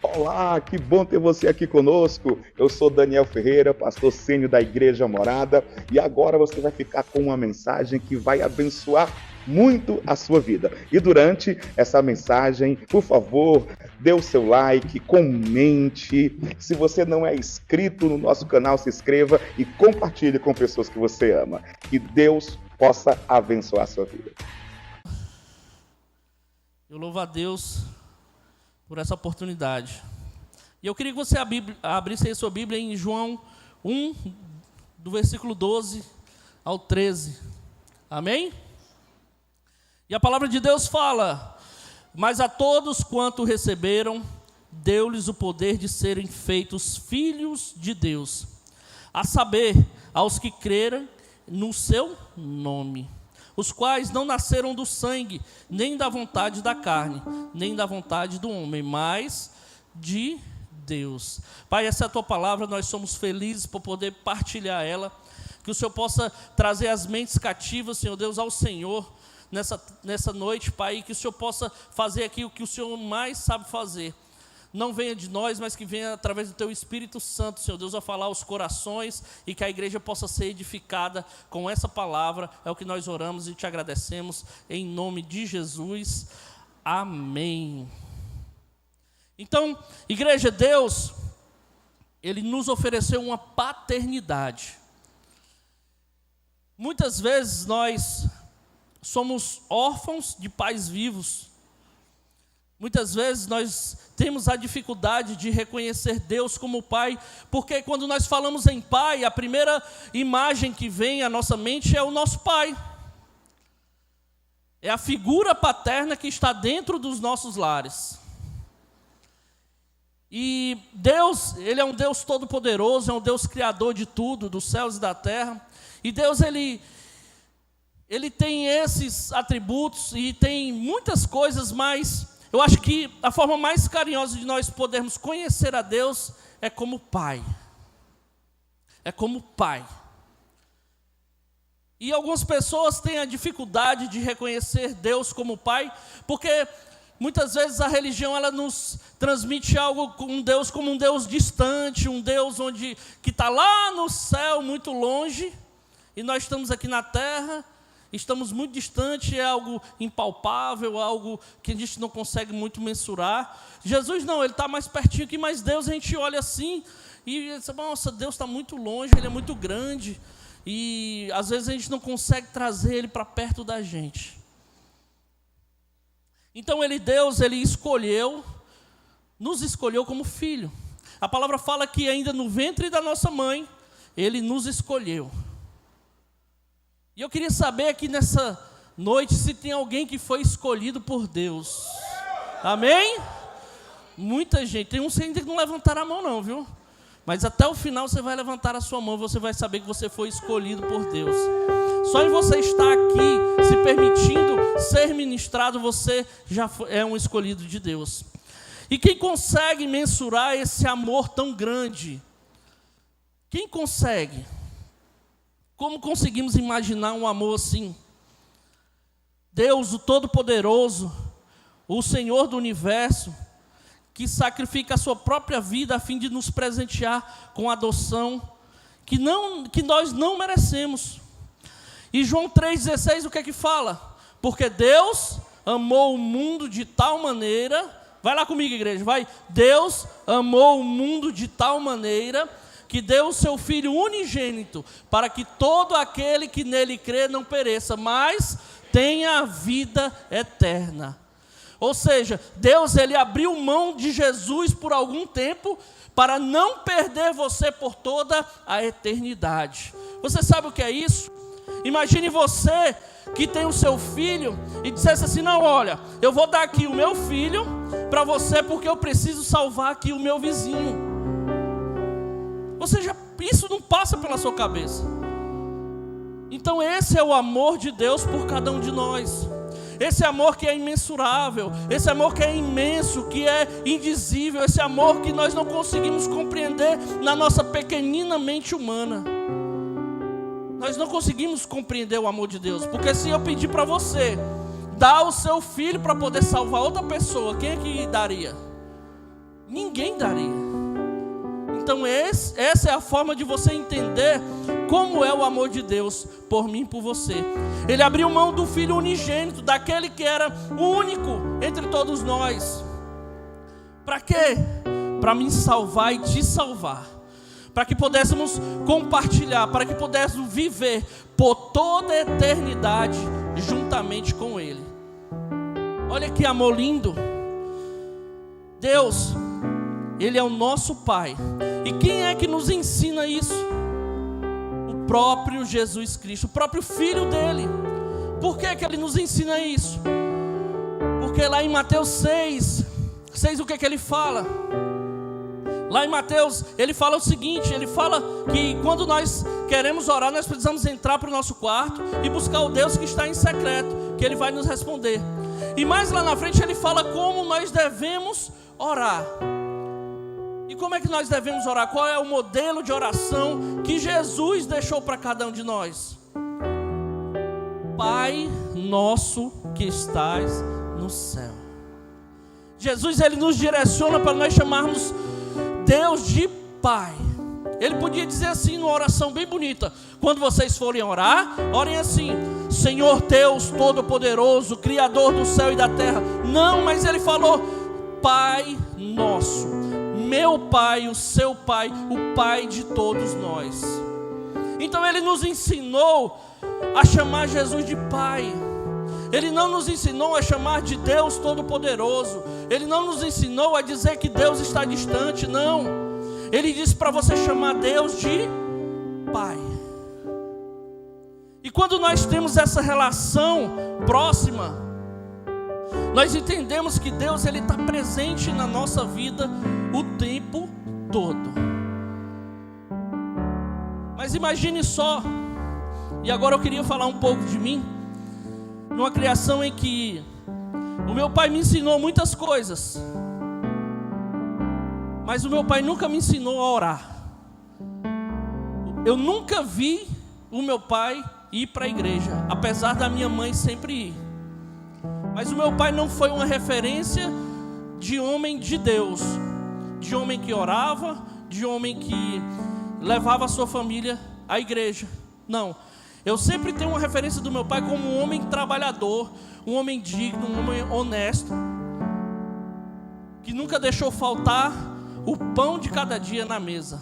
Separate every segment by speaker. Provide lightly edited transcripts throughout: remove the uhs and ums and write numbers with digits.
Speaker 1: Olá, que bom ter você aqui conosco. Eu sou Daniel Ferreira, pastor sênior da Igreja Morada, e agora você vai ficar com uma mensagem que vai abençoar muito a sua vida. E durante essa mensagem, por favor, dê o seu like, comente. Se você não é inscrito no nosso canal, se inscreva e compartilhe com pessoas que você ama. Que Deus possa abençoar a sua vida.
Speaker 2: Eu louvo a Deus por essa oportunidade. E eu queria que você abrisse aí sua Bíblia em João 1, do versículo 12 ao 13. Amém? E a palavra de Deus fala: mas a todos quanto receberam, deu-lhes o poder de serem feitos filhos de Deus, a saber, aos que creram no seu nome, os quais não nasceram do sangue, nem da vontade da carne, nem da vontade do homem, mas de Deus. Pai, essa é a Tua palavra, nós somos felizes por poder partilhar ela, que o Senhor possa trazer as mentes cativas, Senhor Deus, ao Senhor, nessa noite, Pai, que o Senhor possa fazer aqui o que o Senhor mais sabe fazer. Não venha de nós, mas que venha através do Teu Espírito Santo, Senhor Deus, a falar aos corações e que a igreja possa ser edificada com essa palavra. É o que nós oramos e te agradecemos em nome de Jesus. Amém. Então, igreja, Deus, Ele nos ofereceu uma paternidade. Muitas vezes nós somos órfãos de pais vivos. Muitas vezes nós temos a dificuldade de reconhecer Deus como Pai, porque quando nós falamos em Pai, a primeira imagem que vem à nossa mente é o nosso Pai. É a figura paterna que está dentro dos nossos lares. E Deus, Ele é um Deus todo-poderoso, é um Deus criador de tudo, dos céus e da terra. E Deus, Ele tem esses atributos e tem muitas coisas, mas eu acho que a forma mais carinhosa de nós podermos conhecer a Deus é como Pai. É como Pai. E algumas pessoas têm a dificuldade de reconhecer Deus como Pai, porque muitas vezes a religião ela nos transmite algo com um Deus como um Deus distante, um Deus que está lá no céu, muito longe, e nós estamos aqui na terra. Estamos muito distantes, é algo impalpável, algo que a gente não consegue muito mensurar. Jesus não, Ele está mais pertinho aqui, mas Deus a gente olha assim e diz, nossa, Deus está muito longe, Ele é muito grande. E às vezes a gente não consegue trazer Ele para perto da gente. Então Deus, Ele nos escolheu como filho. A palavra fala que ainda no ventre da nossa mãe, Ele nos escolheu. E eu queria saber aqui nessa noite se tem alguém que foi escolhido por Deus. Amém? Muita gente. Tem uns que ainda não levantaram a mão não, viu? Mas até o final você vai levantar a sua mão, você vai saber que você foi escolhido por Deus. Só em você estar aqui, se permitindo ser ministrado, você já é um escolhido de Deus. E quem consegue mensurar esse amor tão grande? Quem consegue? Como conseguimos imaginar um amor assim? Deus, o Todo-Poderoso, o Senhor do Universo, que sacrifica a sua própria vida a fim de nos presentear com a adoção que nós não merecemos. E João 3,16, o que é que fala? Porque Deus amou o mundo de tal maneira, vai lá comigo, igreja, vai. Deus amou o mundo de tal maneira que deu o seu Filho unigênito, para que todo aquele que nele crê não pereça, mas tenha a vida eterna. Ou seja, Deus, Ele abriu mão de Jesus por algum tempo, para não perder você por toda a eternidade. Você sabe o que é isso? Imagine você que tem o seu filho e dissesse assim, não, olha, eu vou dar aqui o meu filho para você, porque eu preciso salvar aqui o meu vizinho. Isso não passa pela sua cabeça. Então esse é o amor de Deus por cada um de nós. Esse amor que é imensurável, esse amor que é imenso, que é indizível, esse amor que nós não conseguimos compreender na nossa pequenina mente humana. nós não conseguimos compreender o amor de Deus. Porque se eu pedir para você dar o seu filho para poder salvar outra pessoa, quem é que daria? Ninguém daria. Então essa é a forma de você entender como é o amor de Deus por mim e por você. Ele abriu mão do Filho unigênito, daquele que era o único entre todos nós. Para quê? Para me salvar e te salvar. Para que pudéssemos compartilhar, para que pudéssemos viver por toda a eternidade juntamente com Ele. Olha que amor lindo. Deus, Ele é o nosso Pai. E quem é que nos ensina isso? O próprio Jesus Cristo, o próprio Filho dele. Por que Ele nos ensina isso? Porque lá em Mateus 6 o que Ele fala? Lá em Mateus, Ele fala o seguinte, Ele fala que quando nós queremos orar, nós precisamos entrar para o nosso quarto e buscar o Deus que está em secreto, que Ele vai nos responder. E mais lá na frente Ele fala como nós devemos orar. E como é que nós devemos orar? Qual é o modelo de oração que Jesus deixou para cada um de nós? Pai nosso que estás no céu. Jesus, Ele nos direciona para nós chamarmos Deus de Pai. Ele podia dizer assim numa oração bem bonita: quando vocês forem orar, orem assim: Senhor Deus Todo-Poderoso, Criador do céu e da terra. Não, mas Ele falou Pai nosso, meu Pai, o seu Pai, o Pai de todos nós. Então Ele nos ensinou a chamar Jesus de Pai. Ele não nos ensinou a chamar de Deus Todo-Poderoso. Ele não nos ensinou a dizer que Deus está distante, não. Ele disse para você chamar Deus de Pai. E quando nós temos essa relação próxima, nós entendemos que Deus Ele está presente na nossa vida o tempo todo. Mas imagine só, e agora eu queria falar um pouco de mim, numa criação em que o meu pai me ensinou muitas coisas, mas o meu pai nunca me ensinou a orar. Eu nunca vi o meu pai ir para a igreja, apesar da minha mãe sempre ir. Mas o meu pai não foi uma referência de homem de Deus, de homem que orava, de homem que levava a sua família à igreja. Não. Eu sempre tenho uma referência do meu pai como um homem trabalhador, um homem digno, um homem honesto, que nunca deixou faltar o pão de cada dia na mesa.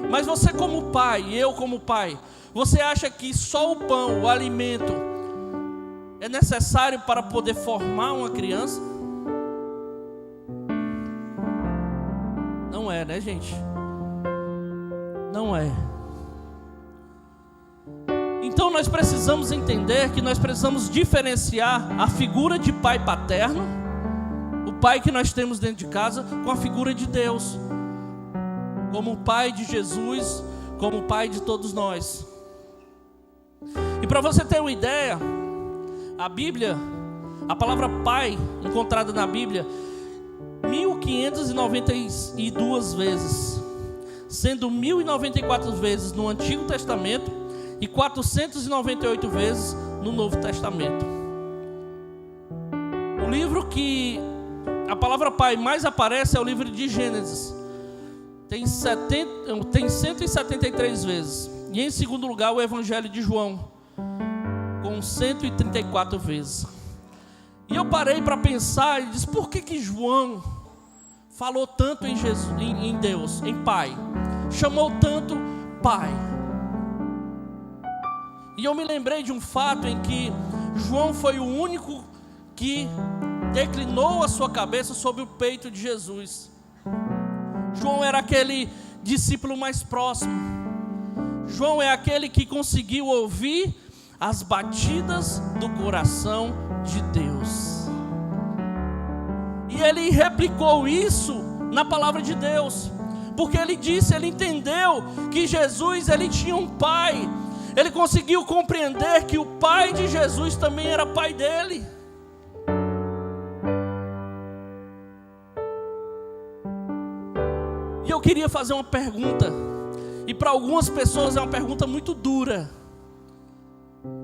Speaker 2: Mas você como pai, e eu como pai, você acha que só o pão, o alimento, é necessário para poder formar uma criança? Não é, né, gente? Não é. Então nós precisamos entender que nós precisamos diferenciar a figura de pai paterno, o pai que nós temos dentro de casa, com a figura de Deus, como o pai de Jesus, como o pai de todos nós. E para você ter uma ideia, a Bíblia, a palavra pai encontrada na Bíblia 1592 vezes, sendo 1094 vezes no Antigo Testamento e 498 vezes no Novo Testamento. O livro que a palavra pai mais aparece é o livro de Gênesis. Tem 173 vezes. E em segundo lugar o Evangelho de João, com 134 vezes. E eu parei para pensar e disse: por que João falou tanto em Jesus, em Deus, em Pai? Chamou tanto Pai. E eu me lembrei de um fato em que João foi o único que declinou a sua cabeça sobre o peito de Jesus. João era aquele discípulo mais próximo. João é aquele que conseguiu ouvir as batidas do coração de Deus. E ele replicou isso na palavra de Deus, porque ele disse, ele entendeu que Jesus, ele tinha um pai. Ele conseguiu compreender que o pai de Jesus também era pai dele. E eu queria fazer uma pergunta, e para algumas pessoas é uma pergunta muito dura.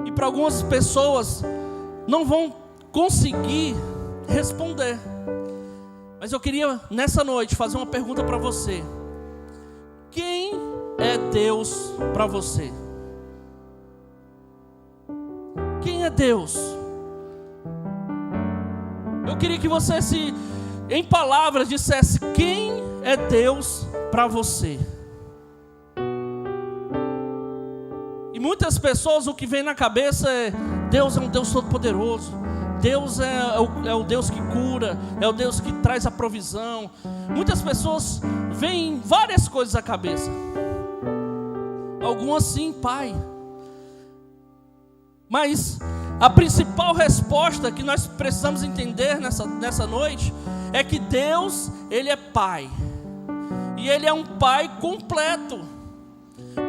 Speaker 2: E para algumas pessoas não vão conseguir responder. Mas eu queria nessa noite fazer uma pergunta para você. Quem é Deus para você? Quem é Deus? Eu queria que você, em palavras, dissesse: quem é Deus para você? E muitas pessoas, o que vem na cabeça é: Deus é um Deus todo-poderoso, Deus é o Deus que cura, é o Deus que traz a provisão. Muitas pessoas veem várias coisas à cabeça. Algumas sim, Pai. Mas a principal resposta que nós precisamos entender nessa noite é que Deus, Ele é Pai. E Ele é um Pai completo.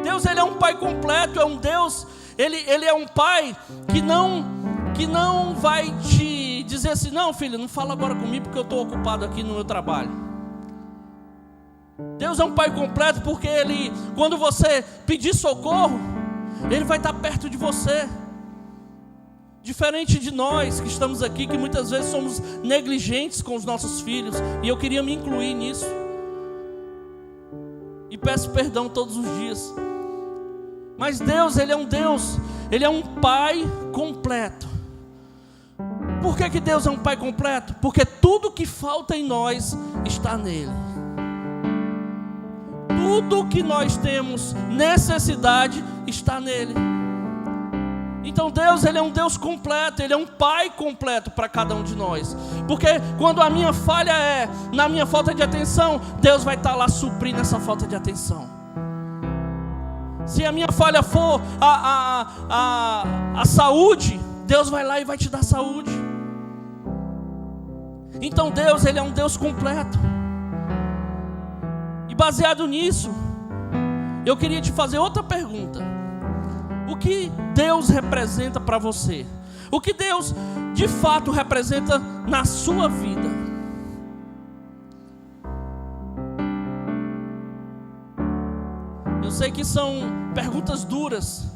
Speaker 2: Deus, Ele é um Pai completo, é um Deus, Ele é um Pai que não vai te dizer assim: não, filho, não fala agora comigo porque eu estou ocupado aqui no meu trabalho. Deus é um Pai completo porque Ele, quando você pedir socorro, Ele vai estar perto de você. Diferente de nós que estamos aqui, que muitas vezes somos negligentes com os nossos filhos, e eu queria me incluir nisso. E peço perdão todos os dias. Mas Deus, Ele é um Deus, Ele é um Pai completo. Por que Deus é um Pai completo? Porque tudo que falta em nós está nele. Tudo que nós temos necessidade está nele. Então Deus, Ele é um Deus completo, Ele é um Pai completo para cada um de nós. Porque quando a minha falha é na minha falta de atenção, Deus vai estar lá suprindo essa falta de atenção. Se a minha falha for a saúde, Deus vai lá e vai te dar saúde. Então Deus, Ele é um Deus completo. E baseado nisso, eu queria te fazer outra pergunta. O que Deus representa para você? O que Deus de fato representa na sua vida? Eu sei que são perguntas duras,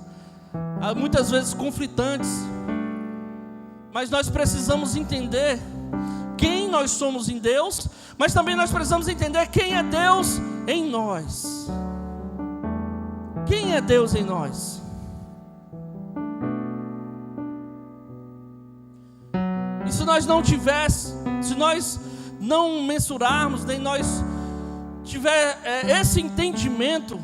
Speaker 2: muitas vezes conflitantes, mas nós precisamos entender quem nós somos em Deus, mas também nós precisamos entender quem é Deus em nós. Quem é Deus em nós? E se nós não mensurarmos, nem nós tiver esse entendimento,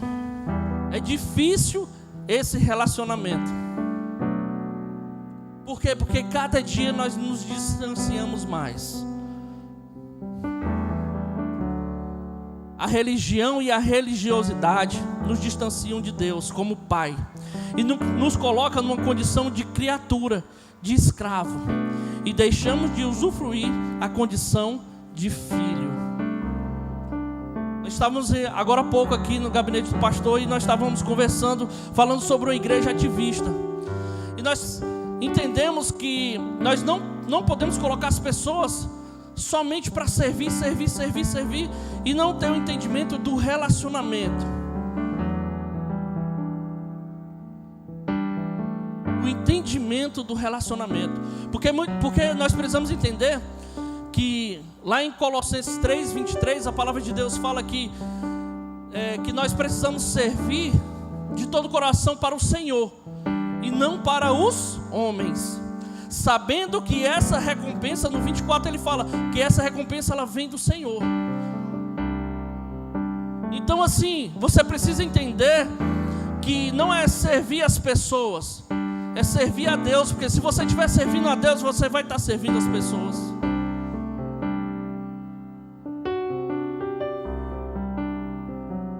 Speaker 2: é difícil esse relacionamento. Por quê? Porque cada dia nós nos distanciamos mais. A religião e a religiosidade nos distanciam de Deus como Pai e nos coloca numa condição de criatura, de escravo, e deixamos de usufruir a condição de filho. Nós estávamos agora há pouco aqui no gabinete do pastor e nós estávamos conversando, falando sobre uma igreja ativista. E nós entendemos que nós não podemos colocar as pessoas somente para servir e não ter o entendimento do relacionamento. O entendimento do relacionamento. Porque nós precisamos entender que lá em Colossenses 3:23 a palavra de Deus fala que nós precisamos servir de todo o coração para o Senhor e não para os homens, sabendo que essa recompensa, no 24 ele fala que essa recompensa ela vem do Senhor. Então assim, você precisa entender que não é servir as pessoas, é servir a Deus, porque se você estiver servindo a Deus, você vai estar servindo as pessoas.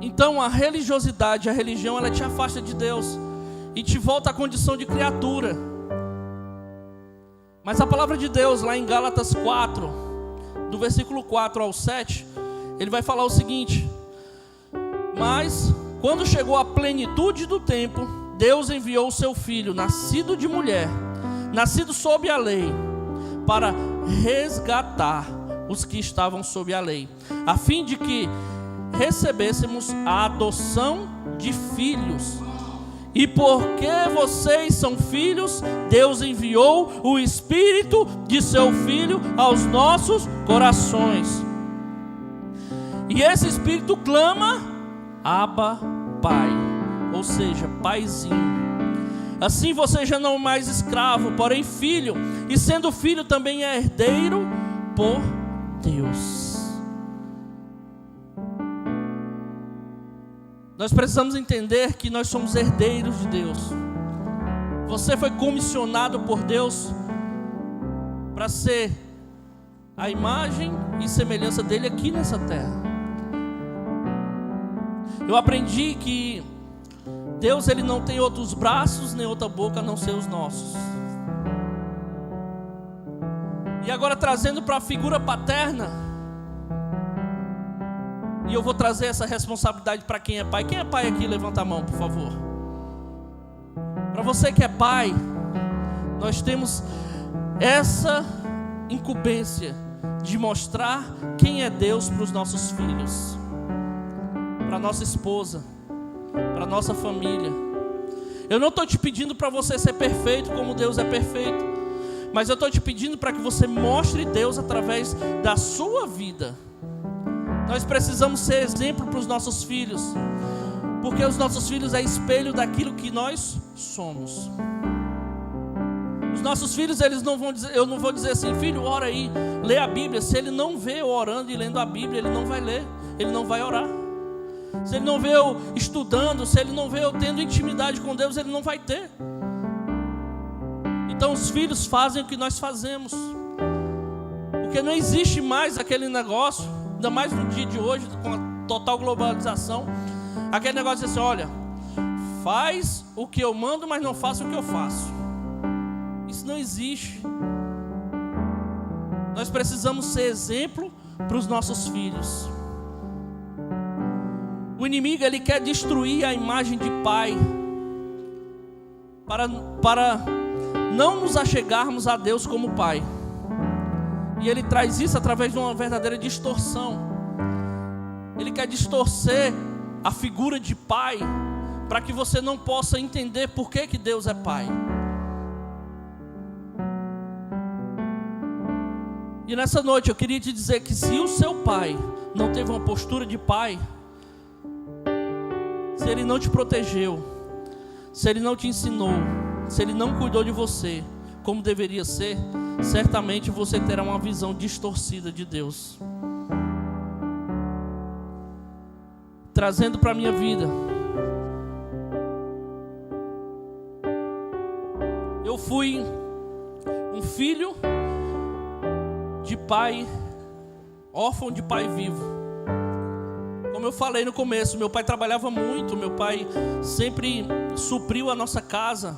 Speaker 2: Então a religiosidade, a religião, ela te afasta de Deus e te volta à condição de criatura. Mas a palavra de Deus, lá em Gálatas 4, do versículo 4 ao 7, ele vai falar o seguinte: mas quando chegou a plenitude do tempo, Deus enviou o seu Filho, nascido de mulher, nascido sob a lei, para resgatar os que estavam sob a lei, a fim de que recebêssemos a adoção de filhos. E porque vocês são filhos, Deus enviou o Espírito de seu Filho aos nossos corações. E esse Espírito clama, Abba, Pai. Ou seja, Paizinho. Assim você já não é mais escravo, porém filho. E sendo filho também é herdeiro por Deus. Nós precisamos entender que nós somos herdeiros de Deus. Você foi comissionado por Deus para ser a imagem e semelhança dele aqui nessa terra. Eu aprendi que Deus, ele não tem outros braços nem outra boca a não ser os nossos. E agora trazendo para a figura paterna, e eu vou trazer essa responsabilidade para quem é pai. Quem é pai aqui? Levanta a mão, por favor. Para você que é pai, nós temos essa incumbência de mostrar quem é Deus para os nossos filhos, para nossa esposa, para nossa família. Eu não estou te pedindo para você ser perfeito como Deus é perfeito, mas eu estou te pedindo para que você mostre Deus através da sua vida. Nós precisamos ser exemplo para os nossos filhos, porque os nossos filhos é espelho daquilo que nós somos. Os nossos filhos, eles não vão dizer, eu não vou dizer assim, filho, ora aí, lê a Bíblia. Se ele não vê eu orando e lendo a Bíblia, ele não vai ler, ele não vai orar. Se ele não vê eu estudando, se ele não vê eu tendo intimidade com Deus, ele não vai ter. Então os filhos fazem o que nós fazemos, porque não existe mais aquele negócio, ainda mais no dia de hoje, com a total globalização, aquele negócio de assim, olha, faz o que eu mando, mas não faça o que eu faço. Isso não existe. Nós precisamos ser exemplo para os nossos filhos. O inimigo, ele quer destruir a imagem de pai, para não nos achegarmos a Deus como pai. E ele traz isso através de uma verdadeira distorção. Ele quer distorcer a figura de pai, para que você não possa entender por que Deus é pai. E nessa noite eu queria te dizer que se o seu pai não teve uma postura de pai, se ele não te protegeu, se ele não te ensinou, se ele não cuidou de você como deveria ser, certamente você terá uma visão distorcida de Deus. Trazendo para a minha vida, eu fui um filho de pai órfão de pai vivo. Como eu falei no começo, meu pai trabalhava muito, meu pai sempre supriu a nossa casa.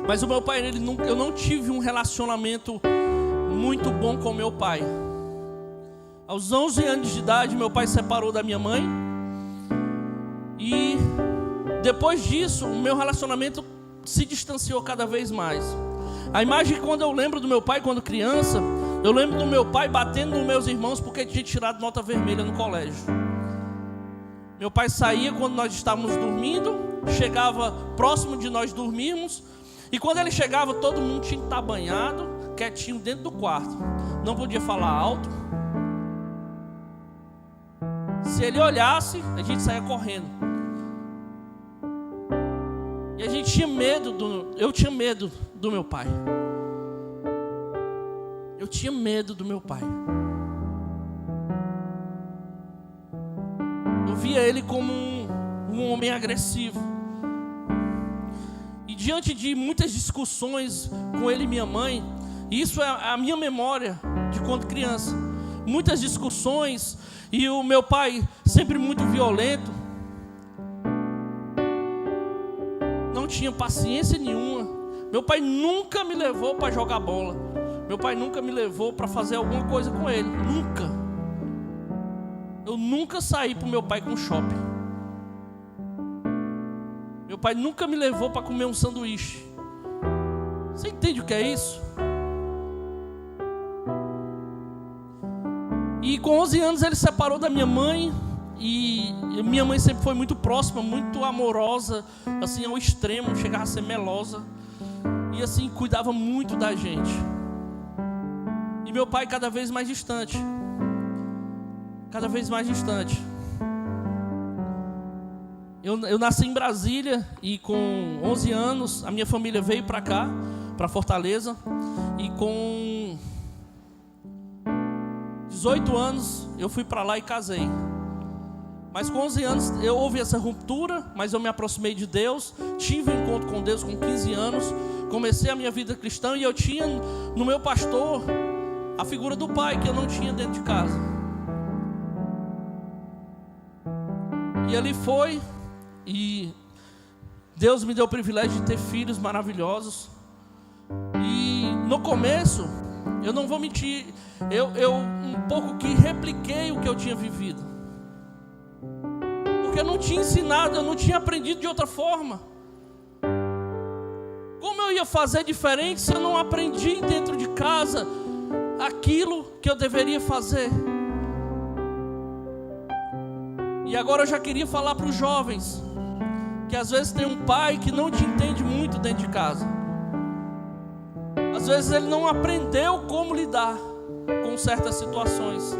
Speaker 2: Mas o meu pai, eu não tive um relacionamento muito bom com meu pai. Aos 11 anos de idade, meu pai separou da minha mãe. E depois disso, o meu relacionamento se distanciou cada vez mais. A imagem, quando eu lembro do meu pai quando criança, eu lembro do meu pai batendo nos meus irmãos porque tinha tirado nota vermelha no colégio. Meu pai saía quando nós estávamos dormindo, chegava próximo de nós dormirmos, e quando ele chegava, todo mundo tinha que estar banhado, quietinho dentro do quarto. Não podia falar alto. Se ele olhasse, a gente saía correndo. E a gente tinha medo, eu tinha medo do meu pai. Eu tinha medo do meu pai. Eu via ele como um homem agressivo. E diante de muitas discussões com ele e minha mãe, e isso é a minha memória de quando criança, muitas discussões, e o meu pai sempre muito violento, não tinha paciência nenhuma. Meu pai nunca me levou para jogar bola. Meu pai nunca me levou para fazer alguma coisa com ele. Nunca. Eu nunca saí para o meu pai com um shopping. Meu pai nunca me levou para comer um sanduíche. Você entende o que é isso? E com 11 anos ele separou da minha mãe. E minha mãe sempre foi muito próxima, muito amorosa, assim, ao extremo, chegava a ser melosa. E assim, cuidava muito da gente. E meu pai cada vez mais distante. Cada vez mais distante. Eu nasci em Brasília e com 11 anos a minha família veio para cá, para Fortaleza. E com 18 anos eu fui para lá e casei. Mas com 11 anos houve essa ruptura, mas eu me aproximei de Deus, tive um encontro com Deus com 15 anos, comecei a minha vida cristã e eu tinha no meu pastor a figura do pai que eu não tinha dentro de casa. E ali foi, e Deus me deu o privilégio de ter filhos maravilhosos. E no começo, eu não vou mentir, eu um pouco que repliquei o que eu tinha vivido. Porque eu não tinha ensinado, eu não tinha aprendido de outra forma. Como eu ia fazer diferente se eu não aprendi dentro de casa aquilo que eu deveria fazer? E agora eu já queria falar para os jovens que às vezes tem um pai que não te entende muito dentro de casa. Às vezes ele não aprendeu como lidar com certas situações.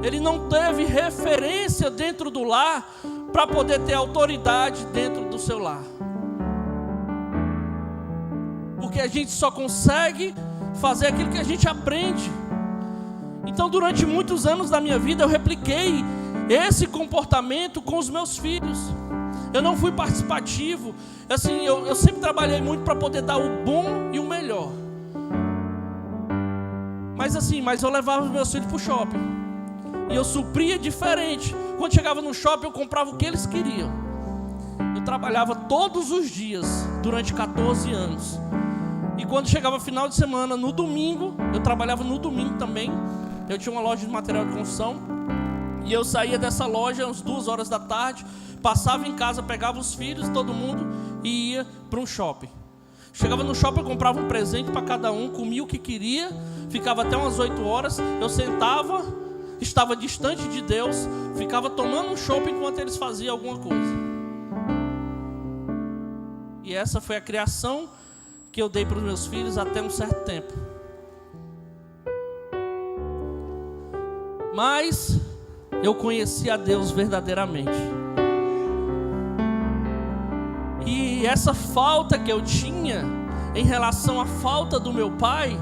Speaker 2: Ele não teve referência dentro do lar para poder ter autoridade dentro do seu lar. Porque a gente só consegue fazer aquilo que a gente aprende. Então durante muitos anos da minha vida eu repliquei esse comportamento com os meus filhos. Eu não fui participativo. Assim, eu sempre trabalhei muito para poder dar o bom e o melhor. Mas eu levava os meus filhos para o shopping. E eu supria diferente. Quando chegava no shopping, eu comprava o que eles queriam. Eu trabalhava todos os dias, durante 14 anos. E quando chegava final de semana, no domingo, eu trabalhava no domingo também. Eu tinha uma loja de material de construção. E eu saía dessa loja às 2 horas da tarde, passava em casa, pegava os filhos, todo mundo, e ia para um shopping. Chegava no shopping, eu comprava um presente para cada um, comia o que queria, ficava até umas 8 horas, eu sentava, estava distante de Deus, ficava tomando um chopp enquanto eles faziam alguma coisa. E essa foi a criação que eu dei para os meus filhos até um certo tempo. Mas eu conheci a Deus verdadeiramente. E essa falta que eu tinha em relação à falta do meu pai,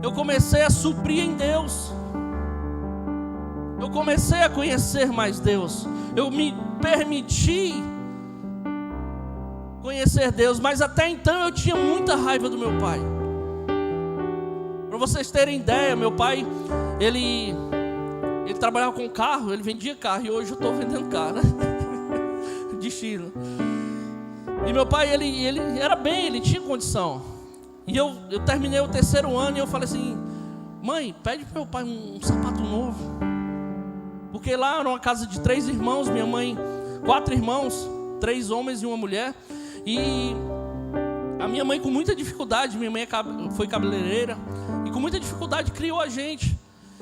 Speaker 2: eu comecei a suprir em Deus. Eu comecei a conhecer mais Deus. Eu me permiti conhecer Deus, mas até então eu tinha muita raiva do meu pai. Para vocês terem ideia, meu pai, ele trabalhava com carro, ele vendia carro, e hoje eu estou vendendo carro, né? Destino. E meu pai, ele era bem, ele tinha condição. E eu terminei o 3º ano e eu falei assim: mãe, pede para meu pai um sapato novo. Porque lá era uma casa de 3 irmãos, minha mãe, 4 irmãos, 3 homens e uma mulher. E a minha mãe com muita dificuldade, minha mãe foi cabeleireira, e com muita dificuldade criou a gente.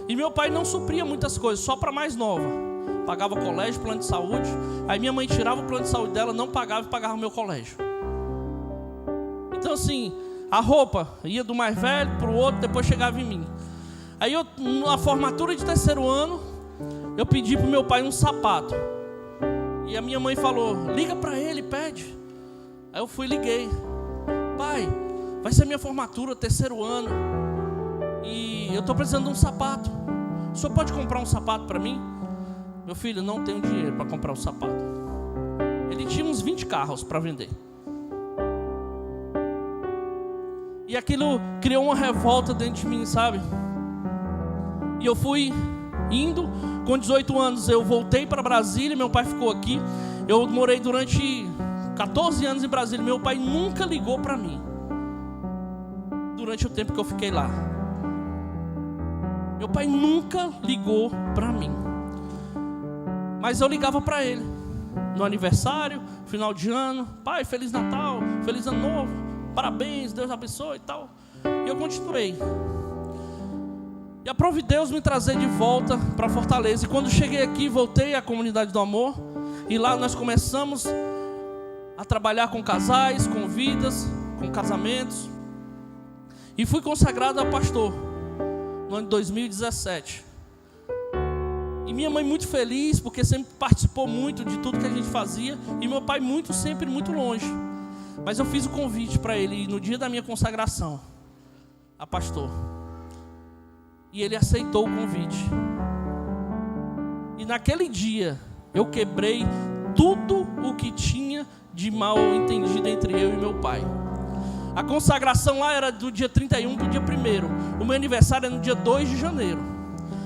Speaker 2: E meu pai não supria muitas coisas, só para mais nova. Pagava colégio, plano de saúde. Aí minha mãe tirava o plano de saúde dela, não pagava e pagava o meu colégio. Então assim, a roupa ia do mais velho para o outro, depois chegava em mim. Aí eu, na formatura de 3º ano, eu pedi para o meu pai um sapato. E a minha mãe falou: liga para ele, pede. Aí eu fui e liguei: pai, vai ser minha formatura, 3º ano, e eu estou precisando de um sapato. O senhor pode comprar um sapato para mim? Meu filho, não tenho dinheiro para comprar o sapato. Ele tinha uns 20 carros para vender. E aquilo criou uma revolta dentro de mim, sabe? E eu fui indo. Com 18 anos eu voltei para Brasília, meu pai ficou aqui. Eu morei durante 14 anos em Brasília. Meu pai nunca ligou para mim durante o tempo que eu fiquei lá. Meu pai nunca ligou para mim. Mas eu ligava para ele no aniversário, final de ano: pai, Feliz Natal, Feliz Ano Novo, parabéns, Deus abençoe e tal. E eu continuei. E aprove Deus me trazer de volta para Fortaleza. E quando cheguei aqui, voltei à Comunidade do Amor. E lá nós começamos a trabalhar com casais, com vidas, com casamentos. E fui consagrado a pastor no ano de 2017. E minha mãe muito feliz, porque sempre participou muito de tudo que a gente fazia. E meu pai sempre muito longe. Mas eu fiz o convite para ele no dia da minha consagração a pastor. E ele aceitou o convite. E naquele dia eu quebrei tudo o que tinha de mal entendido entre eu e meu pai. A consagração lá era do dia 31 para o dia 1º. O meu aniversário era no dia 2 de janeiro.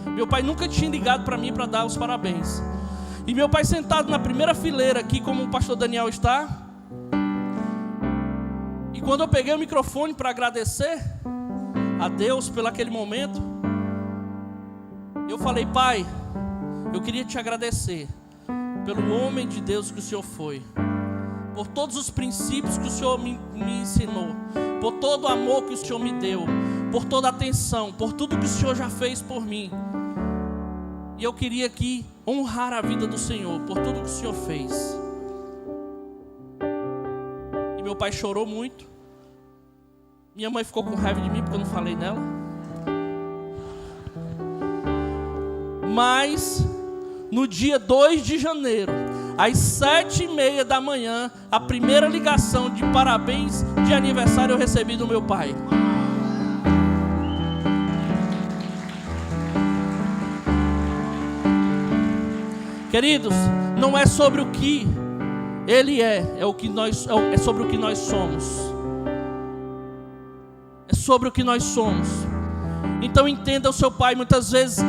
Speaker 2: Meu pai nunca tinha ligado para mim para dar os parabéns. E meu pai sentado na primeira fileira aqui, como o pastor Daniel está. E quando eu peguei o microfone para agradecer a Deus pelo aquele momento, eu falei: pai, eu queria te agradecer pelo homem de Deus que o Senhor foi, por todos os princípios que o Senhor me ensinou, por todo o amor que o Senhor me deu, por toda a atenção, por tudo que o Senhor já fez por mim. E eu queria aqui honrar a vida do Senhor por tudo que o Senhor fez. E meu pai chorou muito. Minha mãe ficou com raiva de mim porque eu não falei nela. Mas no dia 2 de janeiro, às 7h30 da manhã, a primeira ligação de parabéns de aniversário eu recebi do meu pai. Queridos, não é sobre o que ele é sobre o que nós somos. É sobre o que nós somos. Então entenda o seu pai. Muitas vezes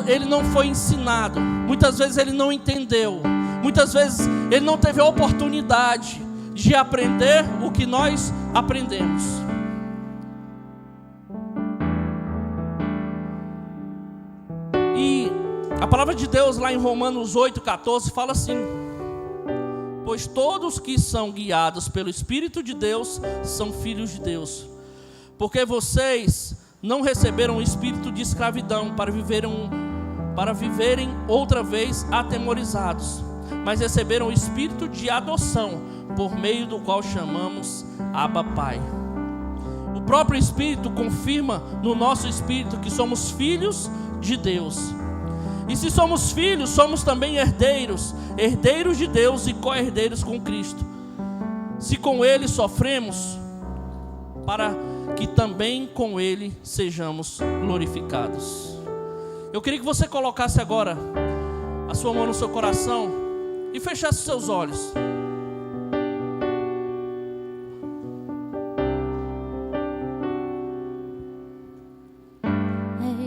Speaker 2: ele não foi ensinado, muitas vezes ele não entendeu, muitas vezes ele não teve a oportunidade de aprender o que nós aprendemos. E a palavra de Deus lá em Romanos 8,14 fala assim: pois todos que são guiados pelo Espírito de Deus são filhos de Deus. Porque vocês não receberam o espírito de escravidão para viverem outra vez atemorizados, mas receberam o espírito de adoção, por meio do qual chamamos Abba Pai. O próprio Espírito confirma no nosso espírito que somos filhos de Deus. E se somos filhos, somos também herdeiros, herdeiros de Deus e co-herdeiros com Cristo. Se com Ele sofremos, para que também com Ele sejamos glorificados. Eu queria que você colocasse agora a sua mão no seu coração e fechasse os seus olhos.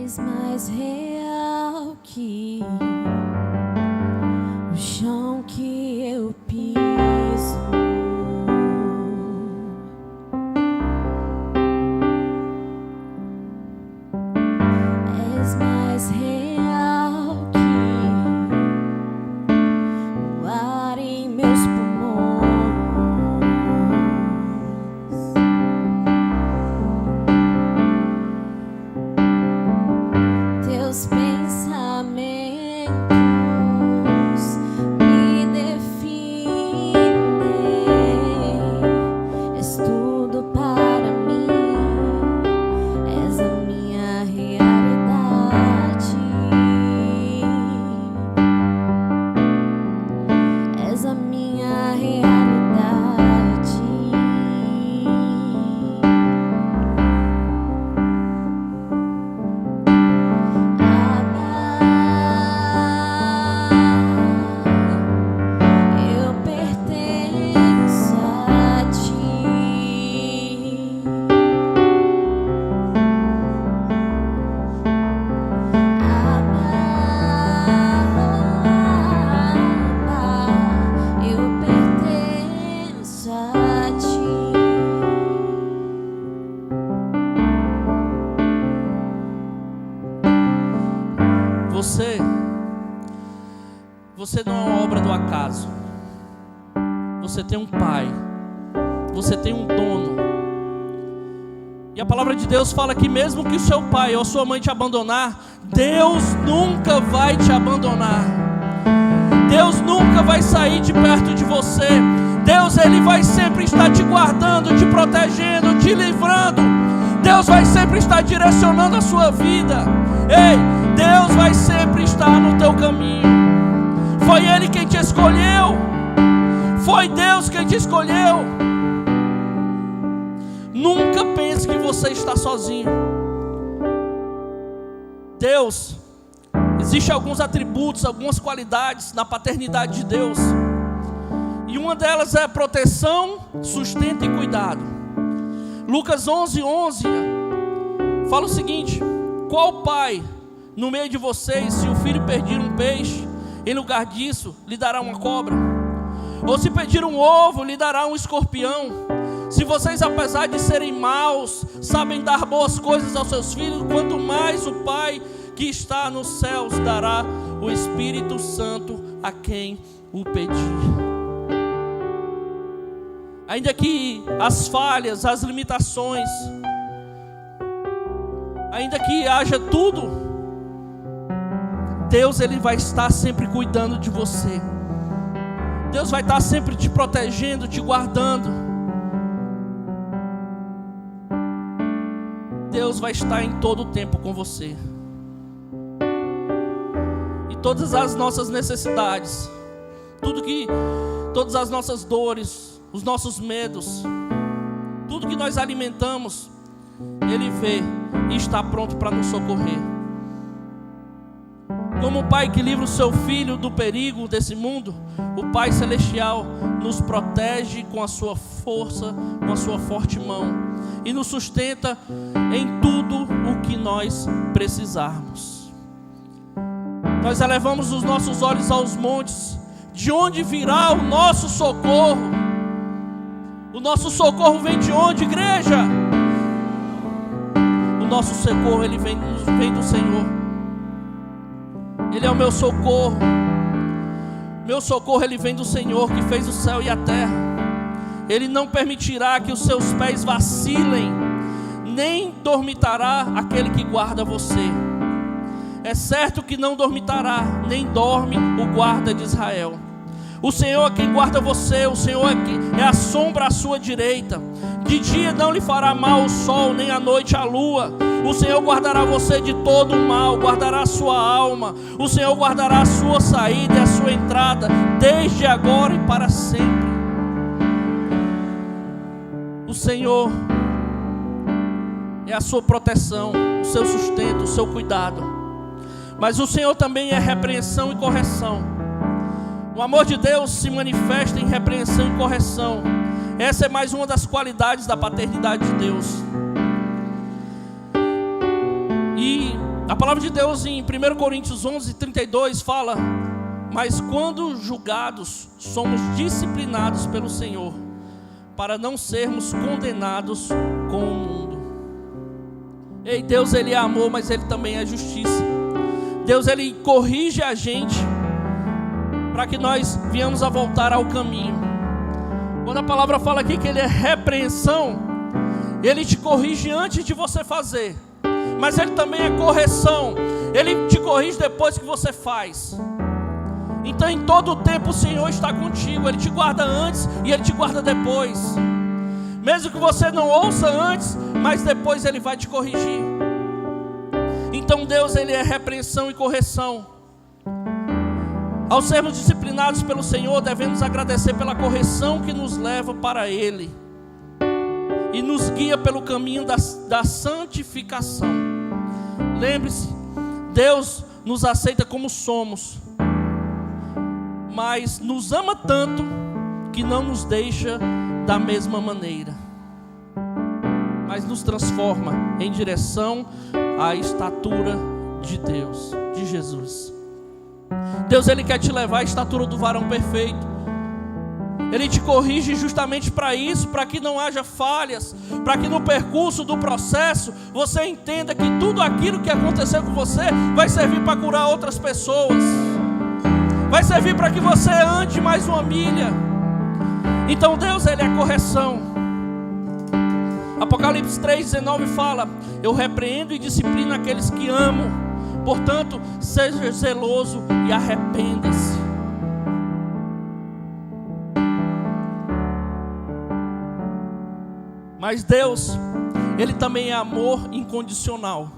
Speaker 3: És mais real que o chão que eu piso. És mais real que o ar em meus pulmões. Teus pensamentos me definem. És tudo para mim. És a minha realidade. És a minha realidade. Eu pertenço a ti. Eu pertenço a ti.
Speaker 2: Você não é uma obra do acaso. Você tem um pai. Você tem um dono. E a palavra de Deus fala que mesmo que o seu pai ou sua mãe te abandonar, Deus nunca vai te abandonar. Deus nunca vai sair de perto de você. Deus, Ele vai sempre estar te guardando, te protegendo, te livrando. Deus vai sempre estar direcionando a sua vida. Ei, Deus vai sempre estar no teu caminho. Foi Ele quem te escolheu. Foi Deus quem te escolheu. Nunca pense que você está sozinho. Deus, existem alguns atributos, algumas qualidades na paternidade de Deus. E uma delas é proteção, sustento e cuidado. Lucas 11:11 fala o seguinte: qual pai no meio de vocês, se o filho pedir um peixe, em lugar disso lhe dará uma cobra? Ou se pedir um ovo, lhe dará um escorpião? Se vocês, apesar de serem maus, sabem dar boas coisas aos seus filhos, quanto mais o Pai que está nos céus dará o Espírito Santo a quem o pedir. Ainda que as falhas, as limitações, ainda que haja tudo, Deus, Ele vai estar sempre cuidando de você. Deus vai estar sempre te protegendo, te guardando. Deus vai estar em todo o tempo com você. E todas as nossas necessidades, todas as nossas dores, os nossos medos, tudo que nós alimentamos, Ele vê e está pronto para nos socorrer. Como o Pai que livra o seu Filho do perigo desse mundo, o Pai Celestial nos protege com a sua força, com a sua forte mão, e nos sustenta em tudo o que nós precisarmos. Nós elevamos os nossos olhos aos montes, de onde virá o nosso socorro? O nosso socorro vem de onde, igreja? O nosso socorro, ele vem do Senhor. Ele é o meu socorro. Meu socorro, ele vem do Senhor, que fez o céu e a terra. Ele não permitirá que os seus pés vacilem, nem dormitará aquele que guarda você. É certo que não dormitará, nem dorme o guarda de Israel. O Senhor é quem guarda você, o Senhor é a sombra à sua direita. De dia não lhe fará mal o sol, nem à noite a lua. O Senhor guardará você de todo o mal, guardará a sua alma. O Senhor guardará a sua saída e a sua entrada, desde agora e para sempre. O Senhor é a sua proteção, o seu sustento, o seu cuidado. Mas o Senhor também é repreensão e correção. O amor de Deus se manifesta em repreensão e correção. Essa é mais uma das qualidades da paternidade de Deus. E a palavra de Deus em 1 Coríntios 11:32 fala: mas quando julgados, somos disciplinados pelo Senhor, para não sermos condenados com o mundo. Ei, Deus, Ele é amor, mas Ele também é justiça. Deus, Ele corrige a gente para que nós venhamos a voltar ao caminho. Quando a palavra fala aqui que Ele é repreensão, Ele te corrige antes de você fazer, mas Ele também é correção. Ele te corrige depois que você faz. Então em todo o tempo o Senhor está contigo. Ele te guarda antes e Ele te guarda depois. Mesmo que você não ouça antes, mas depois Ele vai te corrigir. Então Deus, Ele é repreensão e correção. Ao sermos disciplinados pelo Senhor, devemos agradecer pela correção que nos leva para Ele e nos guia pelo caminho da santificação. Lembre-se, Deus nos aceita como somos, mas nos ama tanto que não nos deixa da mesma maneira, mas nos transforma em direção à estatura de Deus, de Jesus. Deus, Ele quer te levar à estatura do varão perfeito. Ele te corrige justamente para isso, para que não haja falhas, para que no percurso do processo você entenda que tudo aquilo que aconteceu com você vai servir para curar outras pessoas, vai servir para que você ande mais uma milha. Então Deus, Ele é correção. Apocalipse 3:19 fala: eu repreendo e disciplino aqueles que amo. Portanto, seja zeloso e arrependa-se. Mas Deus, Ele também é amor incondicional.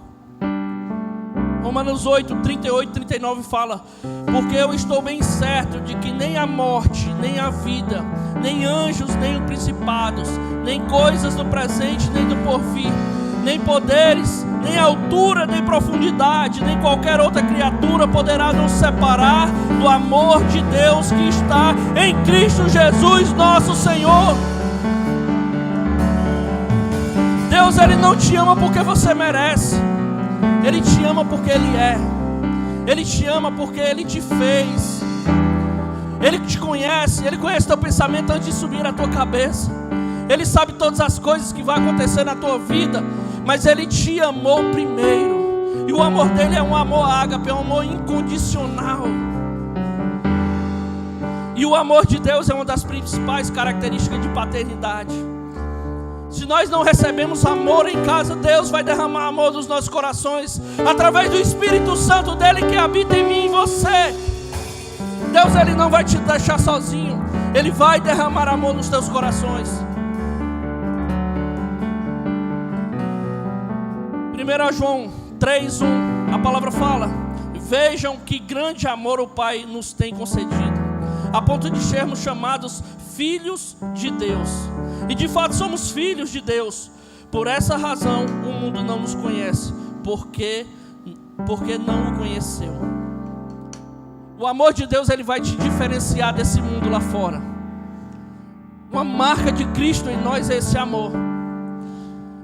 Speaker 2: Romanos 8:38-39 fala: porque eu estou bem certo de que nem a morte, nem a vida, nem anjos, nem principados, nem coisas do presente, nem do porvir, nem poderes, nem altura, nem profundidade, nem qualquer outra criatura poderá nos separar do amor de Deus que está em Cristo Jesus nosso Senhor. Deus, Ele não te ama porque você merece. Ele te ama porque Ele é. Ele te ama porque Ele te fez. Ele te conhece. Ele conhece teu pensamento antes de subir a tua cabeça. Ele sabe todas as coisas que vão acontecer na tua vida. Mas Ele te amou primeiro. E o amor dele é um amor ágape, é um amor incondicional. E o amor de Deus é uma das principais características de paternidade. Se nós não recebemos amor em casa, Deus vai derramar amor nos nossos corações através do Espírito Santo dele que habita em mim e em você. Deus, Ele não vai te deixar sozinho. Ele vai derramar amor nos teus corações. 1 João 3:1, a palavra fala: vejam que grande amor o Pai nos tem concedido, a ponto de sermos chamados filhos de Deus. E de fato somos filhos de Deus. Por essa razão o mundo não nos conhece, porque não o conheceu. O amor de Deus, Ele vai te diferenciar desse mundo lá fora. Uma marca de Cristo em nós é esse amor.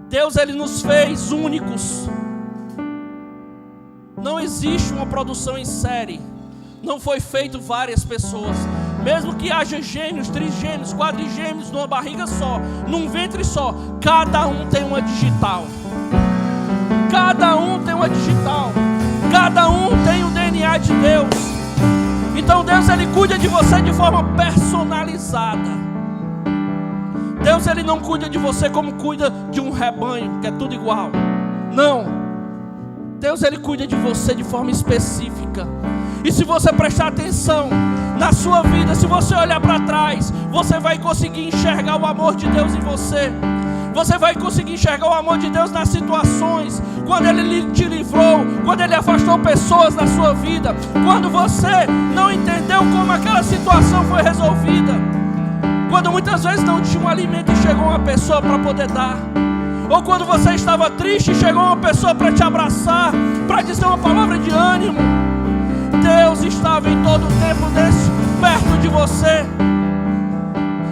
Speaker 2: Deus, Ele nos fez únicos. Não existe uma produção em série. Não foi feito várias pessoas. Mesmo que haja gêmeos, trigêmeos, quadrigêmeos numa barriga só, num ventre só, cada um tem uma digital. Cada um tem uma digital. Cada um tem o DNA de Deus. Então Deus, Ele cuida de você de forma personalizada. Deus, Ele não cuida de você como cuida de um rebanho, que é tudo igual. Não. Deus, Ele cuida de você de forma específica. E se você prestar atenção na sua vida, se você olhar para trás, você vai conseguir enxergar o amor de Deus em você. Você vai conseguir enxergar o amor de Deus nas situações, quando Ele te livrou, quando Ele afastou pessoas da sua vida, quando você não entendeu como aquela situação foi resolvida, quando muitas vezes não tinha um alimento e chegou uma pessoa para poder dar, ou quando você estava triste e chegou uma pessoa para te abraçar, para dizer uma palavra de ânimo. Deus estava em todo o tempo perto de você.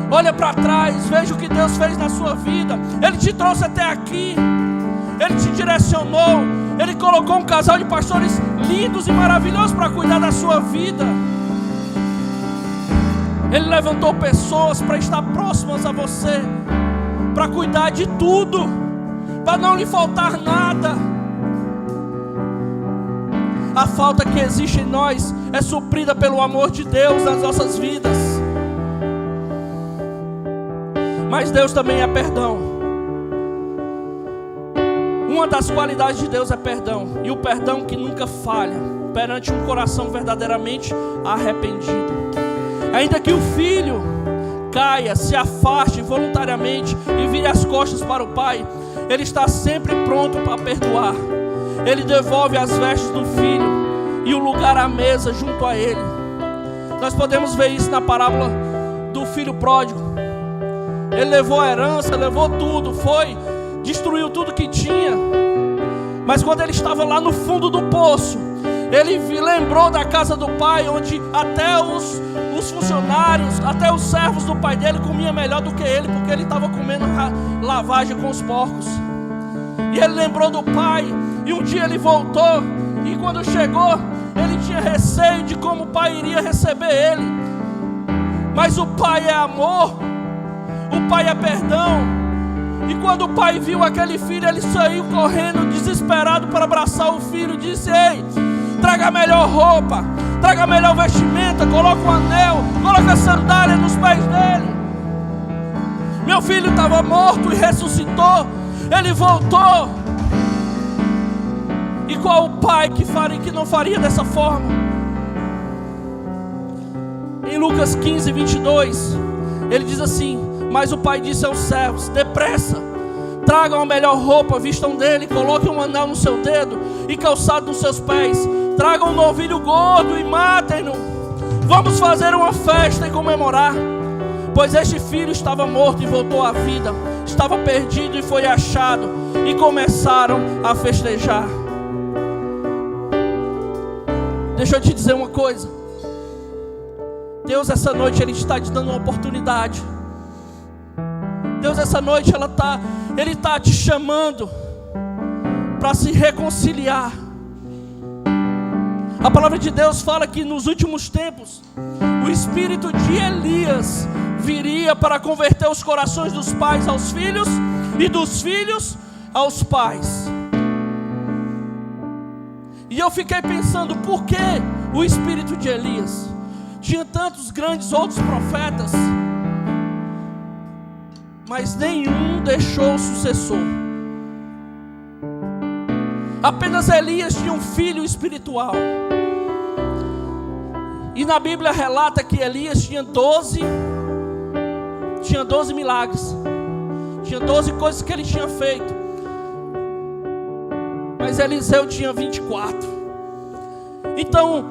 Speaker 2: Olha para trás, veja o que Deus fez na sua vida. Ele te trouxe até aqui. Ele te direcionou. Ele colocou um casal de pastores lindos e maravilhosos para cuidar da sua vida. Ele levantou pessoas para estar próximas a você, para cuidar de tudo, para não lhe faltar nada. A falta que existe em nós é suprida pelo amor de Deus nas nossas vidas. Mas Deus também é perdão. Uma das qualidades de Deus é perdão. E o perdão que nunca falha perante um coração verdadeiramente arrependido. Ainda que o filho caia, se afaste voluntariamente e vire as costas para o pai, Ele está sempre pronto para perdoar. Ele devolve as vestes do filho e o lugar à mesa junto a ele. Nós podemos ver isso na parábola do filho pródigo. Ele levou a herança, levou tudo, destruiu tudo que tinha. Mas quando ele estava lá no fundo do poço, ele lembrou da casa do pai, onde até os funcionários, até os servos do pai dele comiam melhor do que ele, porque ele estava comendo lavagem com os porcos. E ele lembrou do pai. E um dia ele voltou, e quando chegou, ele tinha receio de como o pai iria receber ele. Mas o pai é amor, o pai é perdão. E quando o pai viu aquele filho, ele saiu correndo, desesperado, para abraçar o filho. Disse: ei, traga a melhor roupa, traga a melhor vestimenta, coloca um anel, coloca a sandália nos pés dele. Meu filho estava morto e ressuscitou. ele voltou. E qual o pai que não faria dessa forma? Em Lucas 15, 22, ele diz assim: mas o pai disse aos servos: depressa, tragam a melhor roupa, vistam dele, coloquem um anel no seu dedo e calçado nos seus pés, tragam um novilho gordo e matem-no. Vamos fazer uma festa e comemorar, pois este filho estava morto e voltou à vida, estava perdido e foi achado. E começaram a festejar. Deixa eu te dizer uma coisa. Deus, essa noite, Ele está te dando uma oportunidade. Deus, essa noite, Ele está te chamando para se reconciliar. A palavra de Deus fala que nos últimos tempos o espírito de Elias viria para converter os corações dos pais aos filhos e dos filhos aos pais. E eu fiquei pensando, por que o espírito de Elias? Tinha tantos grandes outros profetas, mas nenhum deixou o sucessor. Apenas Elias tinha um filho espiritual. E na Bíblia relata que Elias tinha 12 milagres. Tinha 12 coisas que ele tinha feito. Mas Eliseu tinha 24. Então,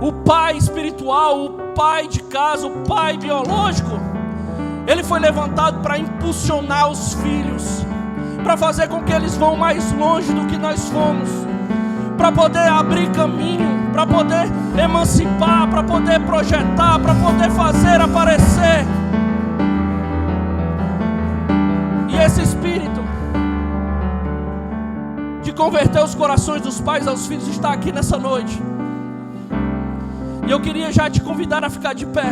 Speaker 2: o pai espiritual, o pai de casa, o pai biológico, ele foi levantado para impulsionar os filhos, para fazer com que eles vão mais longe do que nós fomos, para poder abrir caminho, para poder emancipar, para poder projetar, para poder fazer aparecer. E esse espírito de converter os corações dos pais aos filhos está aqui nessa noite. E eu queria já te convidar a ficar de pé.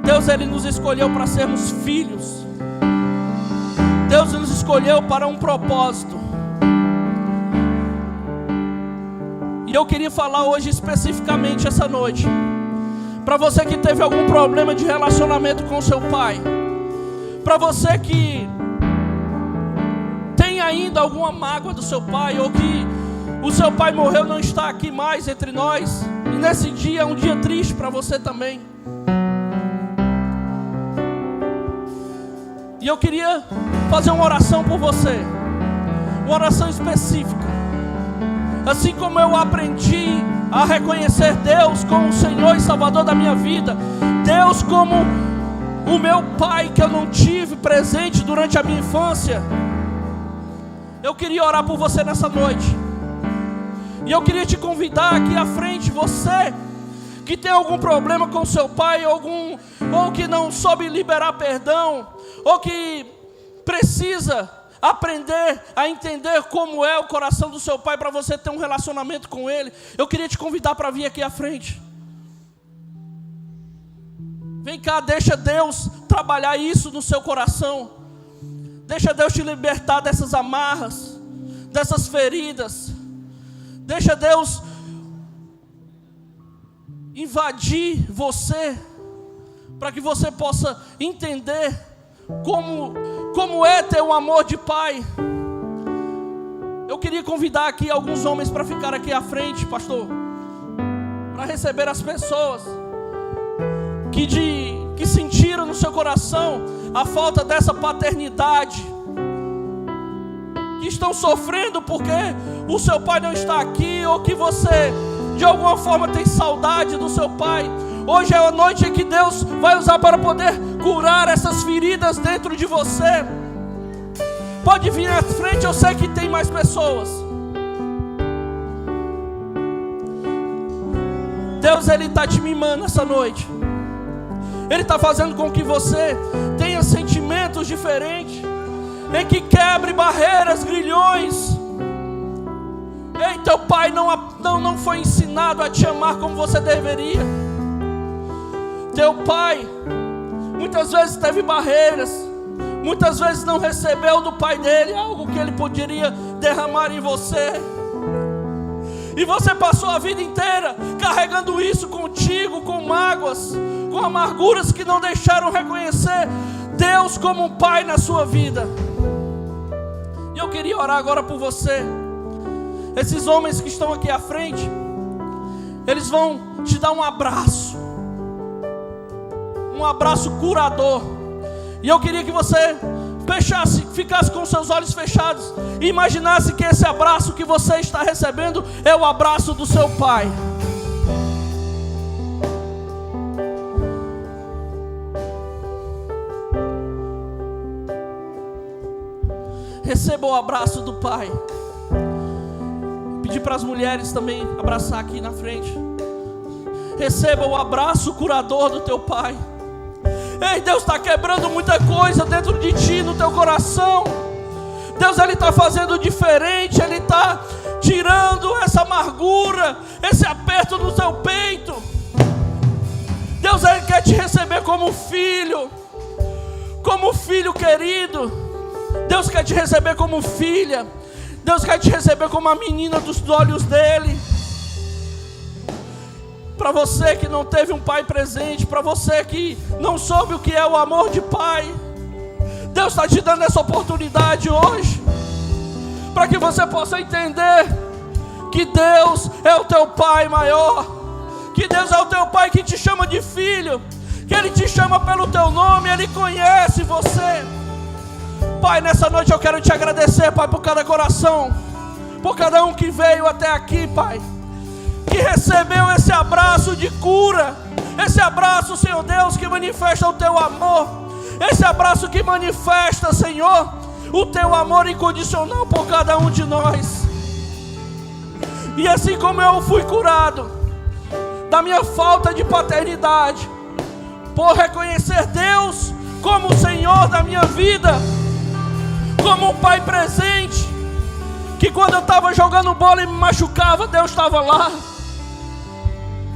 Speaker 2: Deus, Ele nos escolheu para sermos filhos. Deus nos escolheu para um propósito. E eu queria falar hoje especificamente essa noite para você que teve algum problema de relacionamento com o seu pai, para você que tem ainda alguma mágoa do seu pai, ou que o seu pai morreu e não está aqui mais entre nós, e nesse dia é um dia triste para você também. E eu queria fazer uma oração por você, uma oração específica. Assim como eu aprendi a reconhecer Deus como o Senhor e Salvador da minha vida, Deus como o meu pai que eu não tive presente durante a minha infância, eu queria orar por você nessa noite. E eu queria te convidar aqui à frente, você que tem algum problema com seu pai, ou que não soube liberar perdão, ou que precisa aprender a entender como é o coração do seu pai para você ter um relacionamento com ele, eu queria te convidar para vir aqui à frente. Vem cá, deixa Deus trabalhar isso no seu coração. Deixa Deus te libertar dessas amarras, dessas feridas. Deixa Deus invadir você, para que você possa entender como é ter um amor de pai. Eu queria convidar aqui alguns homens para ficar aqui à frente, pastor, para receber as pessoas que sentiram no seu coração a falta dessa paternidade, que estão sofrendo porque o seu pai não está aqui, ou que você de alguma forma tem saudade do seu pai. Hoje é a noite em que Deus vai usar para poder curar essas feridas dentro de você. Pode vir à frente, eu sei que tem mais pessoas. Deus, Ele está te mimando essa noite. Ele está fazendo com que você tenha sentimentos diferentes, em que quebre barreiras, grilhões. Ei, teu pai não foi ensinado a te amar como você deveria. Teu pai muitas vezes teve barreiras, muitas vezes não recebeu do pai dele algo que ele poderia derramar em você. E você passou a vida inteira carregando isso contigo, com mágoas, com amarguras que não deixaram reconhecer Deus como um pai na sua vida. E eu queria orar agora por você. Esses homens que estão aqui à frente, eles vão te dar um abraço curador. E eu queria que você ficasse com seus olhos fechados e imaginasse que esse abraço que você está recebendo é o abraço do seu pai. Receba o abraço do pai. Pedir para as mulheres também abraçar aqui na frente. Receba o abraço curador do teu pai. Ei, Deus está quebrando muita coisa dentro de ti, no teu coração. Deus, Ele está fazendo diferente. Ele está tirando essa amargura, esse aperto no seu peito. Deus, Ele quer te receber como filho querido. Deus quer te receber como filha. Deus quer te receber como a menina dos olhos dele. Para você que não teve um pai presente, para você que não soube o que é o amor de pai, Deus está te dando essa oportunidade hoje, para que você possa entender que Deus é o teu pai maior, que Deus é o teu pai que te chama de filho, que Ele te chama pelo teu nome, Ele conhece você. Pai, nessa noite eu quero te agradecer, Pai, por cada coração, por cada um que veio até aqui, Pai, que recebeu esse abraço de cura, esse abraço, Senhor Deus, que manifesta o teu amor, esse abraço que manifesta, Senhor, o teu amor incondicional por cada um de nós. E assim como eu fui curado da minha falta de paternidade, por reconhecer Deus como o Senhor da minha vida, como um pai presente, que quando eu estava jogando bola e me machucava, Deus estava lá.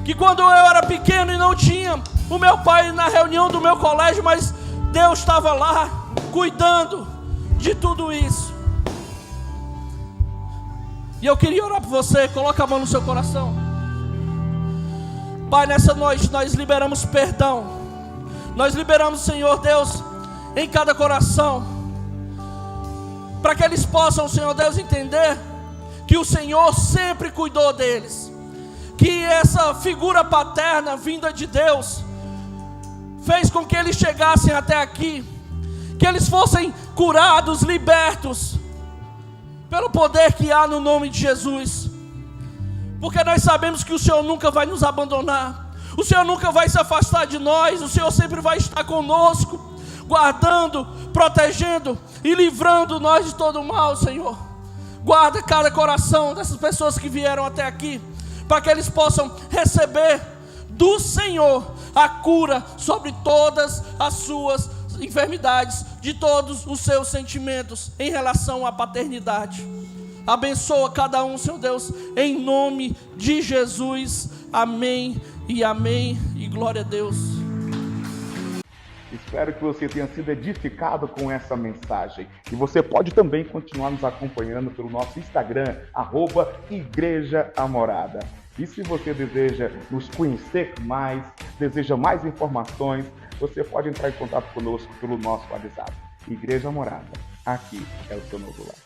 Speaker 2: Que quando eu era pequeno e não tinha o meu pai na reunião do meu colégio, mas Deus estava lá, cuidando de tudo isso. E eu queria orar por você. Coloca a mão no seu coração. Pai, nessa noite nós liberamos perdão. Nós liberamos, Senhor Deus, em cada coração, para que eles possam, Senhor Deus, entender que o Senhor sempre cuidou deles, que essa figura paterna vinda de Deus fez com que eles chegassem até aqui, que eles fossem curados, libertos pelo poder que há no nome de Jesus, porque nós sabemos que o Senhor nunca vai nos abandonar, o Senhor nunca vai se afastar de nós, o Senhor sempre vai estar conosco, guardando, protegendo e livrando nós de todo mal, Senhor. Guarda cada coração dessas pessoas que vieram até aqui, para que eles possam receber do Senhor a cura sobre todas as suas enfermidades, de todos os seus sentimentos em relação à paternidade. Abençoa cada um, Senhor Deus, em nome de Jesus. Amém e amém, e glória a Deus.
Speaker 1: Espero que você tenha sido edificado com essa mensagem. E você pode também continuar nos acompanhando pelo nosso Instagram, @Igreja Amorada. E se você deseja nos conhecer mais, deseja mais informações, você pode entrar em contato conosco pelo nosso WhatsApp. Igreja Amorada, aqui é o seu novo lar.